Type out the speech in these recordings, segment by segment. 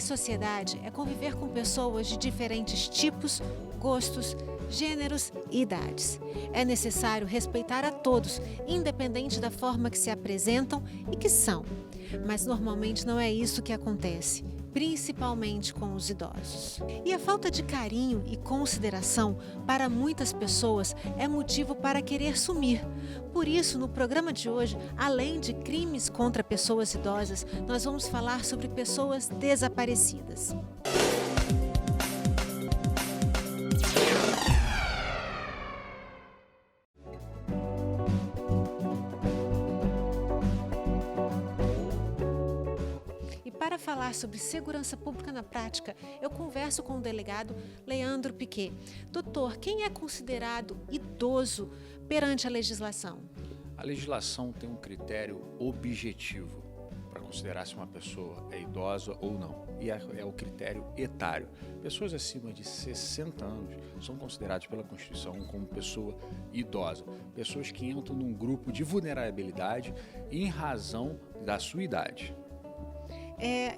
sociedade é conviver com pessoas de diferentes tipos, gostos, gêneros e idades. É necessário respeitar a todos, independente da forma que se apresentam e que são. Mas normalmente não é isso que acontece, principalmente com os idosos. E a falta de carinho e consideração para muitas pessoas é motivo para querer sumir. Por isso, no programa de hoje, além de crimes contra pessoas idosas, nós vamos falar sobre pessoas desaparecidas. Para falar sobre segurança pública na prática, eu converso com o delegado Leandro Piquet. Doutor, quem é considerado idoso perante a legislação? A legislação tem um critério objetivo para considerar se uma pessoa é idosa ou não, e é o critério etário. Pessoas acima de 60 anos são consideradas pela Constituição como pessoa idosa, pessoas que entram num grupo de vulnerabilidade em razão da sua idade.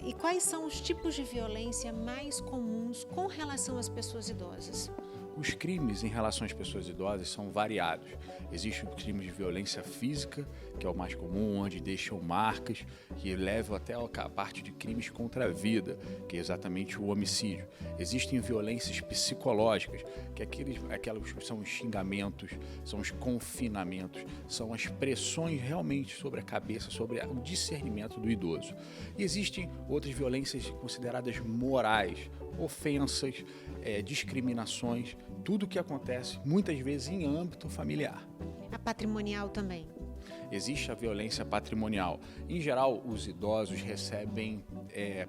E quais são os tipos de violência mais comuns com relação às pessoas idosas? Os crimes em relação às pessoas idosas são variados. Existe o crime de violência física, que é o mais comum, onde deixam marcas, que levam até a parte de crimes contra a vida, que é exatamente o homicídio. Existem violências psicológicas, que são os xingamentos, são os confinamentos, são as pressões realmente sobre a cabeça, sobre o discernimento do idoso. E existem outras violências consideradas morais, ofensas, discriminações, tudo que acontece muitas vezes em âmbito familiar. A patrimonial também. Existe a violência patrimonial. Em geral, os idosos recebem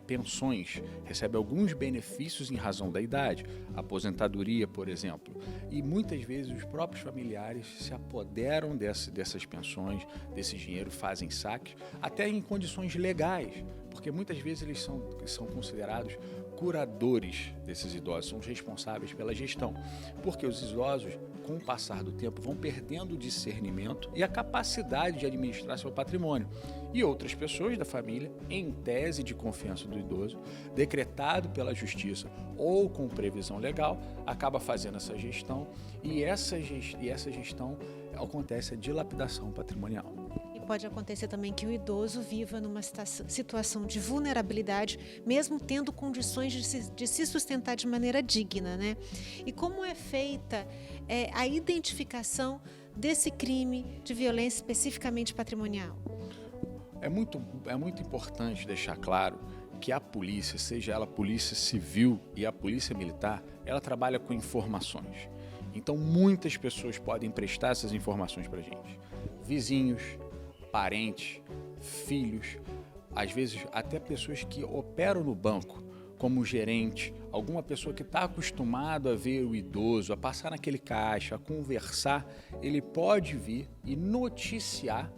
pensões, recebem alguns benefícios em razão da idade, aposentadoria, por exemplo. E muitas vezes os próprios familiares se apoderam dessas pensões, desse dinheiro, fazem saques, até em condições legais, porque muitas vezes eles são considerados curadores desses idosos, são os responsáveis pela gestão, porque os idosos, com o passar do tempo, vão perdendo o discernimento e a capacidade de administrar seu patrimônio. E outras pessoas da família, em tese de confiança do idoso, decretado pela justiça ou com previsão legal, acaba fazendo essa gestão e essa gestão acontece a dilapidação patrimonial. Pode acontecer também que o idoso viva numa situação de vulnerabilidade, mesmo tendo condições de se sustentar de maneira digna, né? E como é feita a identificação desse crime de violência especificamente patrimonial? É muito importante deixar claro que a polícia, seja ela a polícia civil e a polícia militar, ela trabalha com informações. Então muitas pessoas podem prestar essas informações para a gente. Vizinhos, parentes, filhos, às vezes até pessoas que operam no banco, como gerente, alguma pessoa que está acostumado a ver o idoso, a passar naquele caixa, a conversar, ele pode vir e noticiar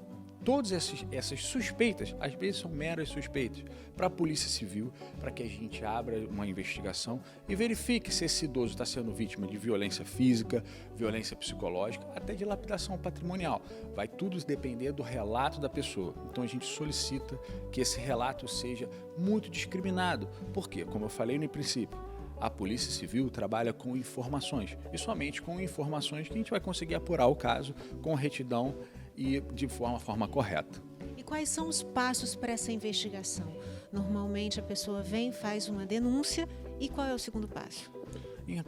todas essas suspeitas, às vezes são meras suspeitas, para a Polícia Civil, para que a gente abra uma investigação e verifique se esse idoso está sendo vítima de violência física, violência psicológica, até de lapidação patrimonial. Vai tudo depender do relato da pessoa. Então a gente solicita que esse relato seja muito discriminado. Por quê? Como eu falei no princípio, a Polícia Civil trabalha com informações e somente com informações que a gente vai conseguir apurar o caso com retidão e de forma correta. E quais são os passos para essa investigação? Normalmente a pessoa vem, faz uma denúncia e qual é o segundo passo?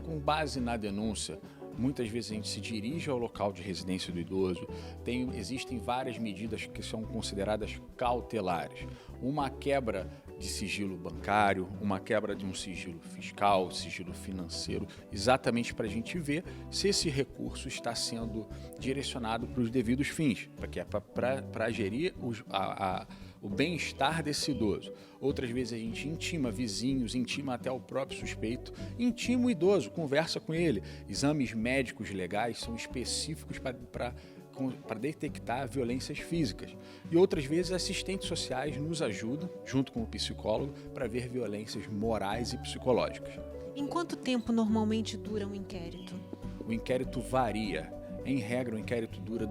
Com base na denúncia, muitas vezes a gente se dirige ao local de residência do idoso. Existem várias medidas que são consideradas cautelares. Uma quebra de sigilo bancário, uma quebra de um sigilo fiscal, sigilo financeiro, exatamente para a gente ver se esse recurso está sendo direcionado para os devidos fins, para gerir o bem-estar desse idoso. Outras vezes a gente intima vizinhos, intima até o próprio suspeito, intima o idoso, conversa com ele. Exames médicos legais são específicos para detectar violências físicas. E outras vezes assistentes sociais nos ajudam, junto com o psicólogo, para ver violências morais e psicológicas. Em quanto tempo normalmente dura um inquérito? O inquérito varia. Em regra, o inquérito dura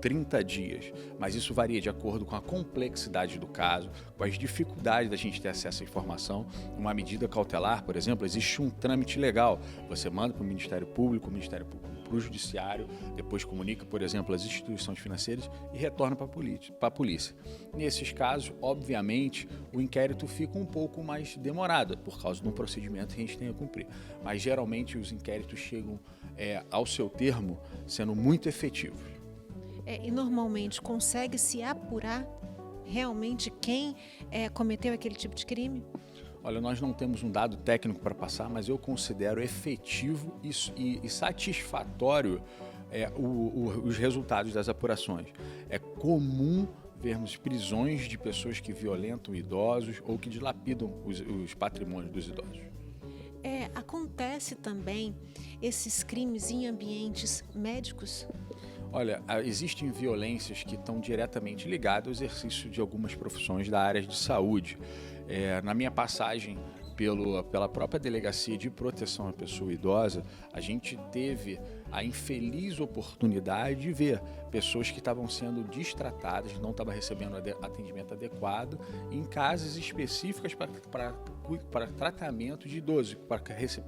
30 dias, mas isso varia de acordo com a complexidade do caso, com as dificuldades da gente ter acesso à informação. Uma medida cautelar, por exemplo, existe um trâmite legal. Você manda para o Ministério Público para o Judiciário, depois comunica, por exemplo, as instituições financeiras e retorna para a polícia. Nesses casos, obviamente, o inquérito fica um pouco mais demorado, por causa de um procedimento que a gente tem a cumprir. Mas, geralmente, os inquéritos chegam ao seu termo sendo muito efetivos. E normalmente consegue se apurar realmente quem cometeu aquele tipo de crime? Olha, nós não temos um dado técnico para passar, mas eu considero efetivo e satisfatório os resultados das apurações. É comum vermos prisões de pessoas que violentam idosos ou que dilapidam os patrimônios dos idosos. Acontece também esses crimes em ambientes médicos? Olha, existem violências que estão diretamente ligadas ao exercício de algumas profissões da área de saúde. Na minha passagem pela própria Delegacia de Proteção à Pessoa Idosa, a gente teve a infeliz oportunidade de ver pessoas que estavam sendo destratadas, não estavam recebendo atendimento adequado em casas específicas para tratamento de idosos,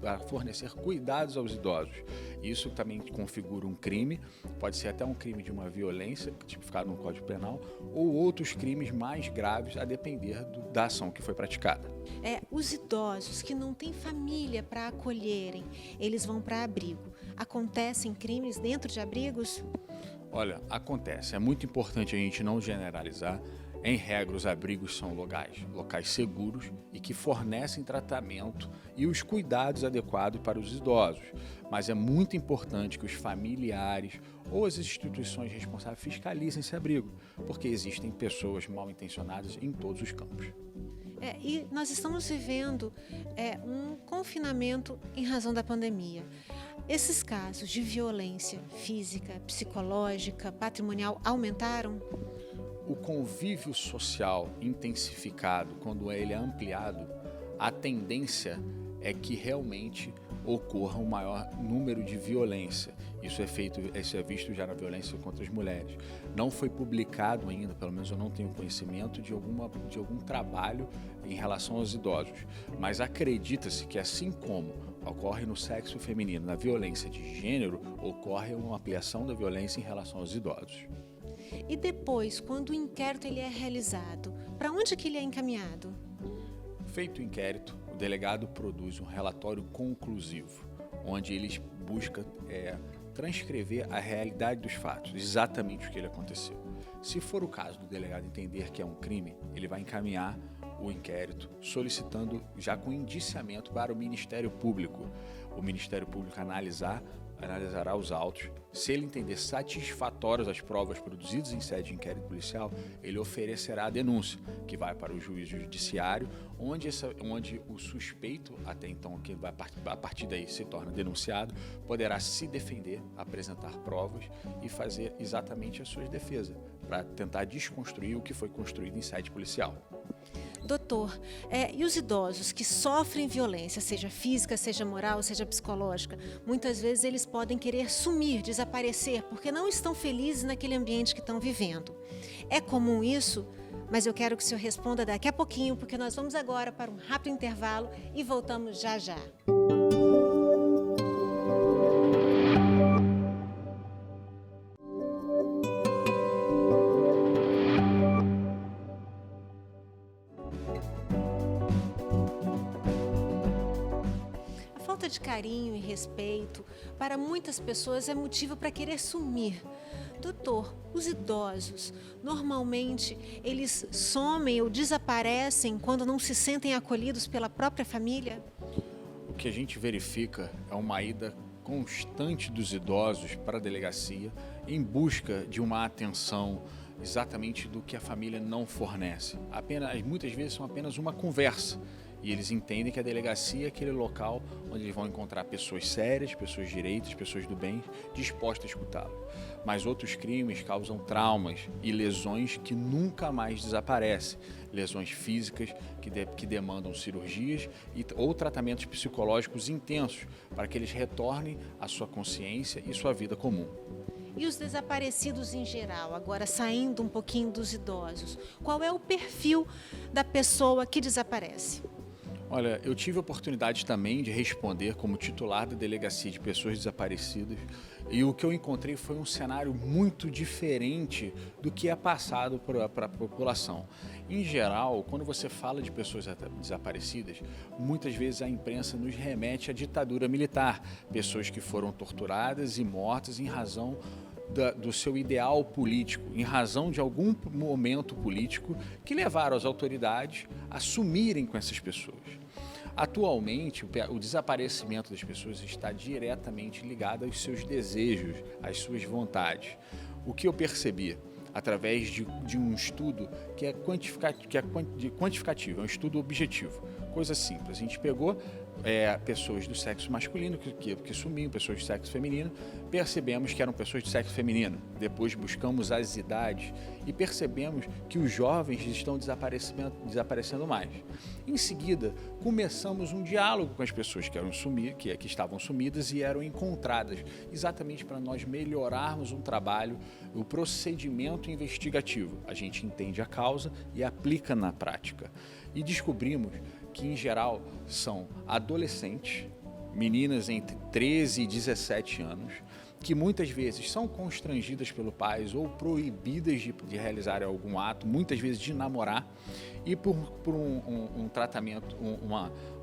para fornecer cuidados aos idosos. Isso também configura um crime, pode ser até um crime de uma violência, tipificado no Código Penal, ou outros crimes mais graves, a depender da ação que foi praticada. Os idosos que não têm família para acolherem, eles vão para abrigo. Acontecem crimes dentro de abrigos? Olha, acontece. É muito importante a gente não generalizar. Em regra, os abrigos são locais seguros e que fornecem tratamento e os cuidados adequados para os idosos. Mas é muito importante que os familiares ou as instituições responsáveis fiscalizem esse abrigo, porque existem pessoas mal intencionadas em todos os campos. E nós estamos vivendo um confinamento em razão da pandemia. Esses casos de violência física, psicológica, patrimonial aumentaram? O convívio social intensificado, quando ele é ampliado, a tendência é que realmente ocorra um maior número de violência. Isso é visto já na violência contra as mulheres. Não foi publicado ainda, pelo menos eu não tenho conhecimento de algum trabalho em relação aos idosos, mas acredita-se que, assim como ocorre no sexo feminino, na violência de gênero, ocorre uma ampliação da violência em relação aos idosos. E depois, quando o inquérito ele é realizado, para onde que ele é encaminhado? Feito o inquérito, o delegado produz um relatório conclusivo, onde ele busca transcrever a realidade dos fatos, exatamente o que ele aconteceu. Se for o caso do delegado entender que é um crime, ele vai encaminhar o inquérito solicitando já com indiciamento para o Ministério Público. O Ministério Público analisará os autos. Se ele entender satisfatórias as provas produzidas em sede de inquérito policial, ele oferecerá a denúncia, que vai para o juiz judiciário, onde o suspeito, até então, que vai a partir daí se torna denunciado, poderá se defender, apresentar provas e fazer exatamente as suas defesas, para tentar desconstruir o que foi construído em sede policial. Doutor, e os idosos que sofrem violência, seja física, seja moral, seja psicológica, muitas vezes eles podem querer sumir, desaparecer, porque não estão felizes naquele ambiente que estão vivendo. É comum isso? Mas eu quero que o senhor responda daqui a pouquinho, porque nós vamos agora para um rápido intervalo e voltamos já já. Falta de carinho e respeito para muitas pessoas é motivo para querer sumir. Doutor, os idosos, normalmente eles somem ou desaparecem quando não se sentem acolhidos pela própria família? O que a gente verifica é uma ida constante dos idosos para a delegacia em busca de uma atenção exatamente do que a família não fornece. Muitas vezes são apenas uma conversa. E eles entendem que a delegacia é aquele local onde eles vão encontrar pessoas sérias, pessoas direitas, pessoas do bem, dispostas a escutá-lo. Mas outros crimes causam traumas e lesões que nunca mais desaparecem. Lesões físicas que demandam cirurgias ou tratamentos psicológicos intensos para que eles retornem à sua consciência e sua vida comum. E os desaparecidos em geral, agora saindo um pouquinho dos idosos, qual é o perfil da pessoa que desaparece? Olha, eu tive a oportunidade também de responder como titular da Delegacia de Pessoas Desaparecidas e o que eu encontrei foi um cenário muito diferente do que é passado para a população. Em geral, quando você fala de pessoas desaparecidas, muitas vezes a imprensa nos remete à ditadura militar, pessoas que foram torturadas e mortas em razão do seu ideal político, em razão de algum momento político que levaram as autoridades a sumirem com essas pessoas. Atualmente, o desaparecimento das pessoas está diretamente ligado aos seus desejos, às suas vontades. O que eu percebi através de um estudo que é quantificativo, é um estudo objetivo, coisa simples. A gente pegou pessoas do sexo masculino que sumiam, pessoas do sexo feminino, percebemos que eram pessoas do sexo feminino. Depois buscamos as idades e percebemos que os jovens estão desaparecendo mais. Em seguida, começamos um diálogo com as pessoas que estavam sumidas e eram encontradas, exatamente para nós melhorarmos um trabalho, o procedimento investigativo. A gente entende a causa e aplica na prática. E descobrimos que, em geral, são adolescentes, meninas entre 13 e 17 anos, que muitas vezes são constrangidas pelos pais ou proibidas de realizar algum ato, muitas vezes de namorar, e por um tratamento,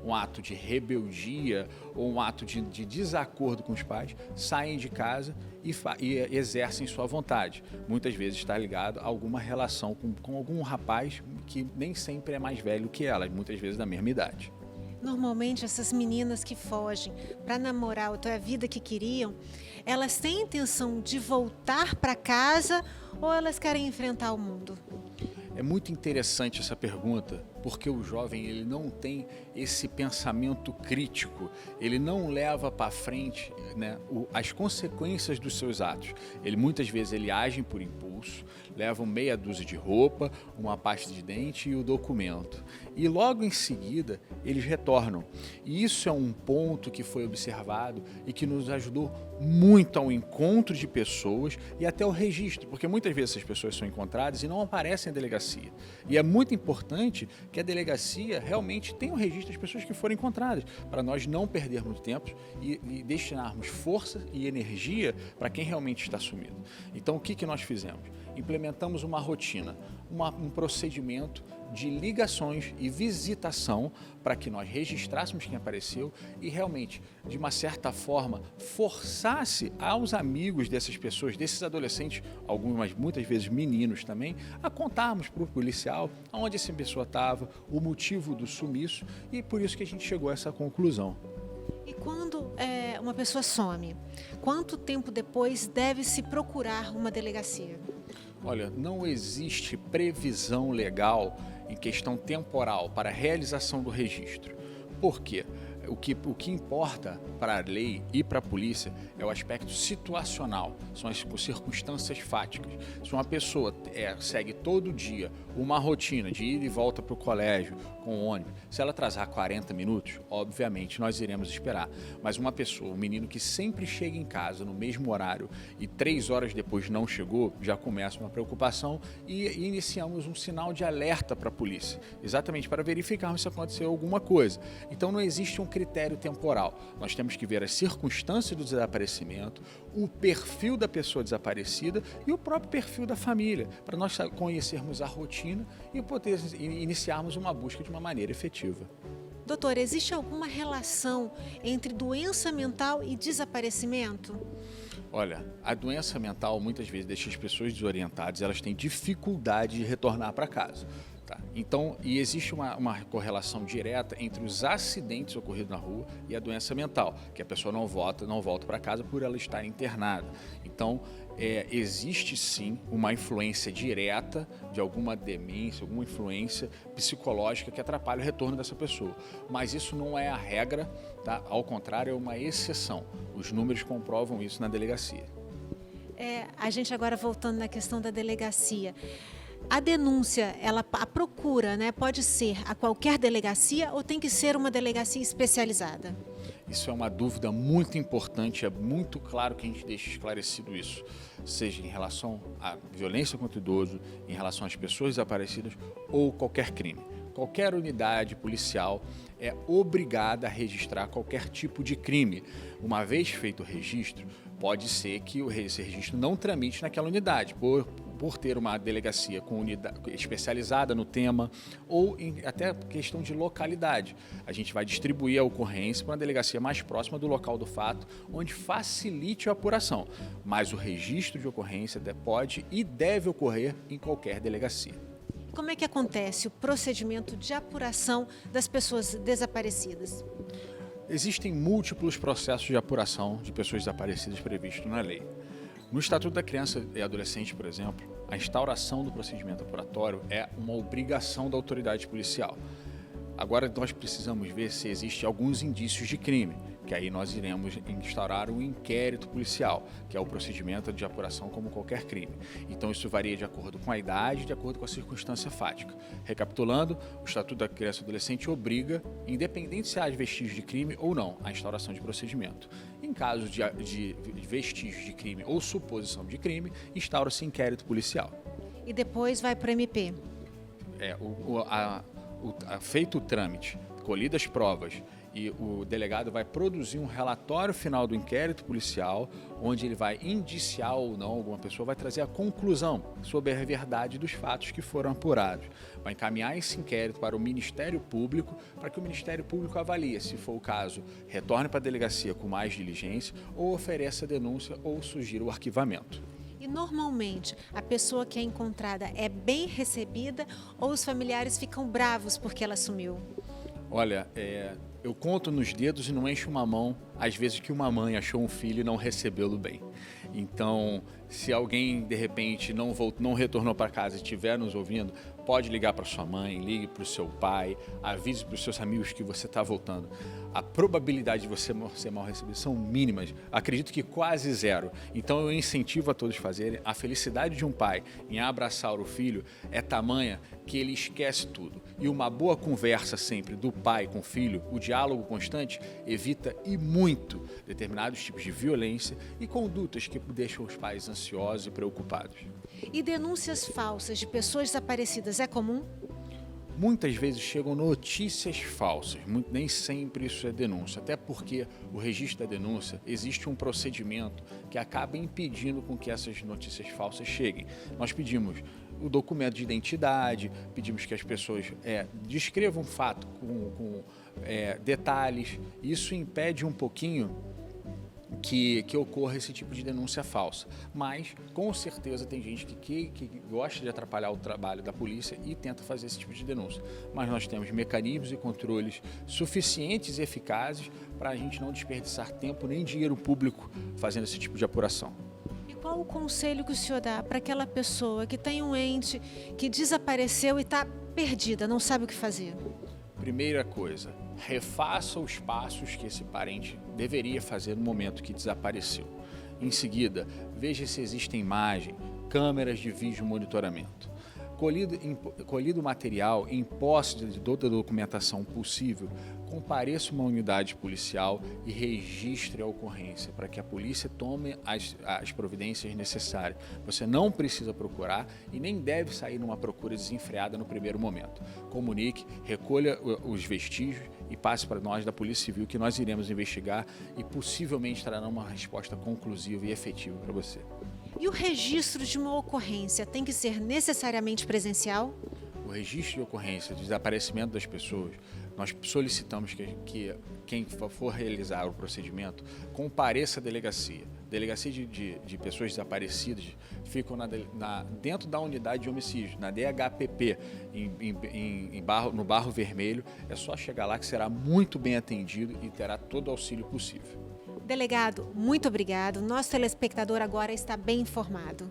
um ato de rebeldia ou um ato de desacordo com os pais, saem de casa e exercem sua vontade. Muitas vezes está ligado a alguma relação com algum rapaz que nem sempre é mais velho que elas, muitas vezes da mesma idade. Normalmente, essas meninas que fogem para namorar ou ter a vida que queriam, elas têm intenção de voltar para casa ou elas querem enfrentar o mundo? É muito interessante essa pergunta, porque o jovem ele não tem esse pensamento crítico, ele não leva para frente, né, as consequências dos seus atos. Muitas vezes ele age por impulso, levam meia dúzia de roupa, uma pasta de dente e o documento. E logo em seguida eles retornam. E isso é um ponto que foi observado e que nos ajudou muito ao encontro de pessoas e até o registro, porque muitas vezes essas pessoas são encontradas e não aparecem na delegacia. E é muito importante que a delegacia realmente tenha o registro das pessoas que foram encontradas, para nós não perdermos tempo e destinarmos força e energia para quem realmente está sumido. Então, o que nós fizemos? Implementamos uma rotina, um procedimento de ligações e visitação para que nós registrássemos quem apareceu e realmente, de uma certa forma, forçasse aos amigos dessas pessoas, desses adolescentes, algumas muitas vezes meninos também, a contarmos para o policial onde essa pessoa estava, o motivo do sumiço, e por isso que a gente chegou a essa conclusão. E quando uma pessoa some, quanto tempo depois deve-se procurar uma delegacia? Olha, não existe previsão legal em questão temporal para a realização do registro. Por quê? O que importa para a lei e para a polícia é o aspecto situacional, são as circunstâncias fáticas. Se uma pessoa segue todo dia uma rotina de ir e volta para o colégio com o ônibus, se ela atrasar 40 minutos, obviamente nós iremos esperar. Mas uma pessoa, um menino que sempre chega em casa no mesmo horário e 3 horas depois não chegou, já começa uma preocupação e iniciamos um sinal de alerta para a polícia, exatamente para verificarmos se aconteceu alguma coisa. Então não existe um critério temporal. Nós temos que ver as circunstâncias do desaparecimento, o perfil da pessoa desaparecida e o próprio perfil da família, para nós conhecermos a rotina e poder iniciarmos uma busca de uma maneira efetiva. Doutor, existe alguma relação entre doença mental e desaparecimento? Olha, a doença mental muitas vezes deixa as pessoas desorientadas, elas têm dificuldade de retornar para casa. Tá? Então, existe uma correlação direta entre os acidentes ocorridos na rua e a doença mental, que a pessoa não volta para casa por ela estar internada. Então, existe sim uma influência direta de alguma demência, alguma influência psicológica que atrapalha o retorno dessa pessoa. Mas isso não é a regra, tá? Ao contrário, é uma exceção. Os números comprovam isso na delegacia. A gente agora voltando na questão da delegacia. A denúncia, a procura, né, pode ser a qualquer delegacia ou tem que ser uma delegacia especializada? Isso é uma dúvida muito importante, é muito claro que a gente deixe esclarecido isso, seja em relação à violência contra o idoso, em relação às pessoas desaparecidas ou qualquer crime. Qualquer unidade policial é obrigada a registrar qualquer tipo de crime. Uma vez feito o registro, pode ser que esse registro não tramite naquela unidade, por ter uma delegacia com unidade especializada no tema ou até questão de localidade. A gente vai distribuir a ocorrência para uma delegacia mais próxima do local do fato, onde facilite a apuração. Mas o registro de ocorrência pode e deve ocorrer em qualquer delegacia. Como é que acontece o procedimento de apuração das pessoas desaparecidas? Existem múltiplos processos de apuração de pessoas desaparecidas previstos na lei. No Estatuto da Criança e Adolescente, por exemplo, a instauração do procedimento apuratório é uma obrigação da autoridade policial. Agora nós precisamos ver se existem alguns indícios de crime, que aí nós iremos instaurar um inquérito policial, que é o procedimento de apuração como qualquer crime. Então isso varia de acordo com a idade, de acordo com a circunstância fática. Recapitulando, o Estatuto da Criança e Adolescente obriga, independente se há vestígios de crime ou não, a instauração de procedimento. Em caso de vestígios de crime ou suposição de crime, instaura-se inquérito policial. E depois vai para o MP? Feito o trâmite, colhidas as provas, e o delegado vai produzir um relatório final do inquérito policial, onde ele vai indiciar ou não alguma pessoa, vai trazer a conclusão sobre a verdade dos fatos que foram apurados. Vai encaminhar esse inquérito para o Ministério Público, para que o Ministério Público avalie, se for o caso, retorne para a delegacia com mais diligência ou ofereça a denúncia ou sugira o arquivamento. E normalmente a pessoa que é encontrada é bem recebida ou os familiares ficam bravos porque ela sumiu? Olha, eu conto nos dedos e não encho uma mão, às vezes que uma mãe achou um filho e não recebeu-lo bem. Então, se alguém de repente não retornou para casa e estiver nos ouvindo, pode ligar para sua mãe, ligue para o seu pai, avise para os seus amigos que você está voltando. A probabilidade de você ser mal recebido são mínimas, acredito que quase zero. Então eu incentivo a todos a fazerem. A felicidade de um pai em abraçar o filho é tamanha que ele esquece tudo. E uma boa conversa sempre do pai com o filho, o diálogo constante, evita e muito determinados tipos de violência e condutas que deixam os pais ansiosos e preocupados. E denúncias falsas de pessoas desaparecidas é comum? Muitas vezes chegam notícias falsas, nem sempre isso é denúncia, até porque o registro da denúncia existe um procedimento que acaba impedindo com que essas notícias falsas cheguem. Nós pedimos o documento de identidade, pedimos que as pessoas descrevam o fato com detalhes. Isso impede um pouquinho que ocorra esse tipo de denúncia falsa. Mas, com certeza, tem gente que gosta de atrapalhar o trabalho da polícia e tenta fazer esse tipo de denúncia. Mas nós temos mecanismos e controles suficientes e eficazes para a gente não desperdiçar tempo nem dinheiro público fazendo esse tipo de apuração. E qual o conselho que o senhor dá para aquela pessoa que tem um ente que desapareceu e está perdida, não sabe o que fazer? Primeira coisa, refaça os passos que esse parente deveria fazer no momento que desapareceu. Em seguida, veja se existem imagem, câmeras de vídeo monitoramento. Colhido o material em posse de toda a documentação possível, compareça uma unidade policial e registre a ocorrência para que a polícia tome as providências necessárias. Você não precisa procurar e nem deve sair numa procura desenfreada no primeiro momento. Comunique, recolha os vestígios e passe para nós da Polícia Civil que nós iremos investigar e possivelmente trará uma resposta conclusiva e efetiva para você. E o registro de uma ocorrência tem que ser necessariamente presencial? O registro de ocorrência de desaparecimento das pessoas, nós solicitamos que quem for realizar o procedimento compareça à delegacia. Delegacia de pessoas desaparecidas ficam dentro da unidade de homicídio, na DHPP, no Barro Vermelho. É só chegar lá que será muito bem atendido e terá todo o auxílio possível. Delegado, muito obrigado. Nosso telespectador agora está bem informado.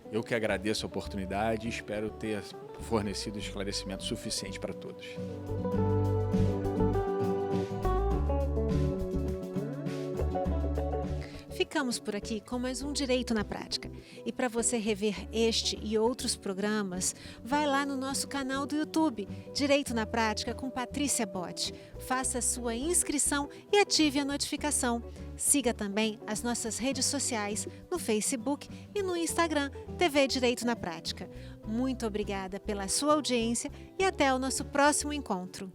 Eu que agradeço a oportunidade e espero ter fornecido esclarecimento suficiente para todos. Ficamos por aqui com mais um Direito na Prática. E para você rever este e outros programas, vai lá no nosso canal do YouTube, Direito na Prática com Patrícia Botti. Faça a sua inscrição e ative a notificação. Siga também as nossas redes sociais no Facebook e no Instagram, TV Direito na Prática. Muito obrigada pela sua audiência e até o nosso próximo encontro.